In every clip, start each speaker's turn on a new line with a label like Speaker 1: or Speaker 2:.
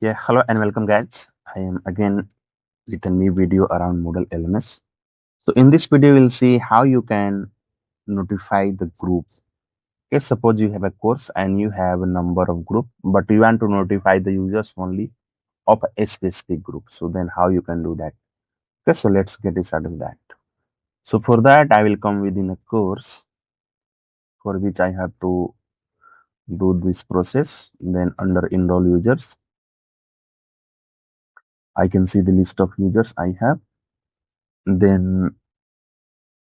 Speaker 1: Yeah, hello and welcome guys. I am again with a new video around Moodle LMS. So in this video, we'll see how you can notify the group. Okay, suppose you have a course and you have a number of group, but you want to notify the users only of a specific group. So then how you can do that? Okay, so let's get started with that. So for that, I will come within a course for which I have to do this process. Then under enroll users, I can see the list of users I have. Then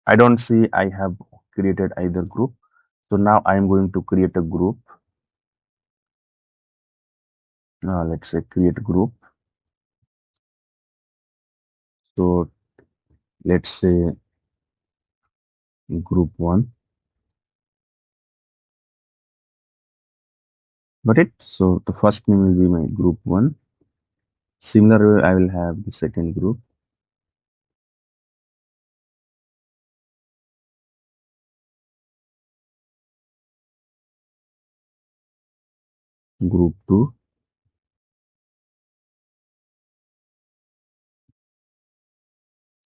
Speaker 1: I don't see I have created either group. So now I am going to create a group. Let's say create group. So let's say group one. Got it? So the first name will be my group one. Similar way, I will have the second group two.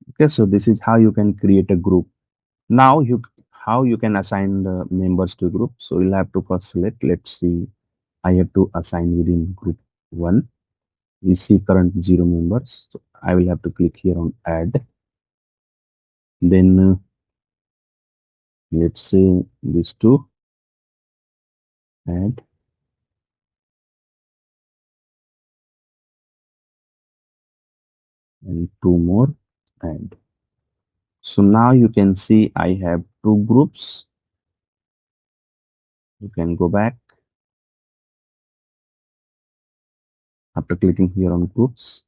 Speaker 1: Okay, so this is how you can create a group. Now how you can assign the members to group. So you'll have to first select. Let's see. I have to assign within group one. You see current 0 members. So I will have to click here on add. Then let's say these two, add, and two more, add. So now you can see I have two groups. You can go back after clicking here on groups.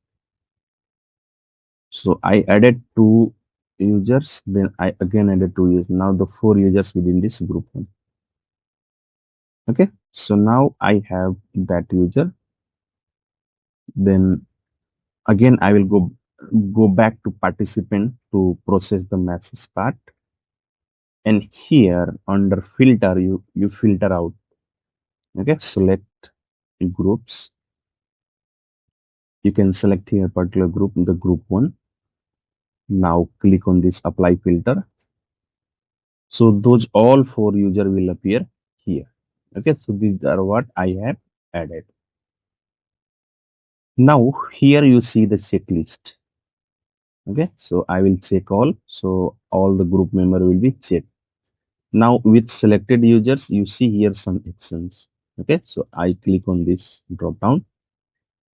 Speaker 1: So I added two users, then I again added two users. Now the four users within this group one. Okay, so now I have that user. Then again I will go back to participant to process the message part. And here under filter, you filter out. Okay, select groups. You can select here particular group, the group one. Now click on this apply filter. So those all four user will appear here. Okay, so these are what I have added. Now here you see the checklist. Okay, so I will check all. So all the group member will be checked. Now with selected users, you see here some actions. Okay, so I click on this drop down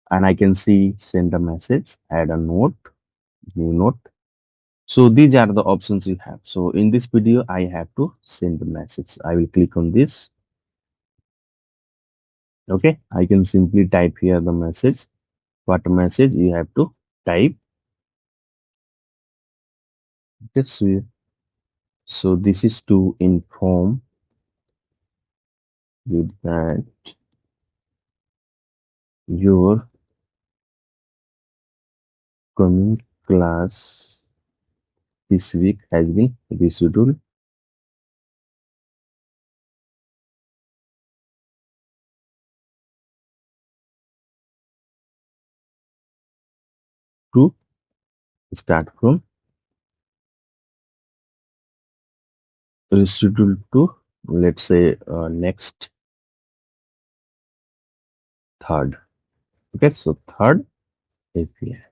Speaker 1: and I can see send a message, add a note, new note. So these are the options you have. So in this video, I have to send the message. I will click on this. Okay, I can simply type here the message. What message you have to type? This way. So this is to inform you that your coming class this week has been rescheduled to start from rescheduled to, let's say, next third. Okay, so third API.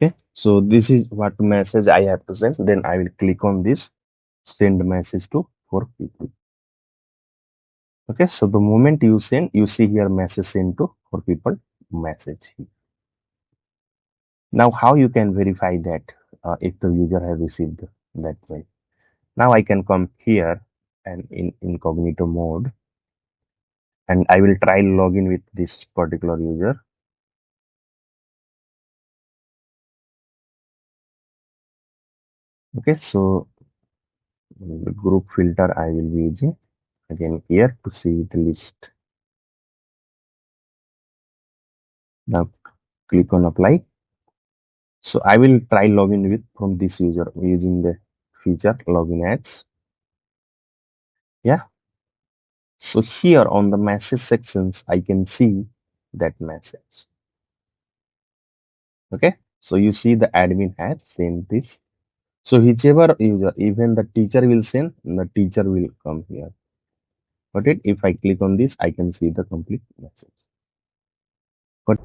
Speaker 1: Okay, so this is what message I have to send. Then I will click on this send message to 4 people. Okay, so the moment you send, you see here message sent to 4 people message. Now how you can verify that if the user has received that way? Now I can come here and in incognito mode and I will try login with this particular user. Okay, so the group filter I will be using again here to see the list. Now click on apply. So I will try login with from this user using the feature login as. Yeah. So here on the message sections, I can see that message. Okay. So you see the admin has sent this. So whichever user, even the teacher will send, the teacher will come here. Got it? If I click on this, I can see the complete message. Got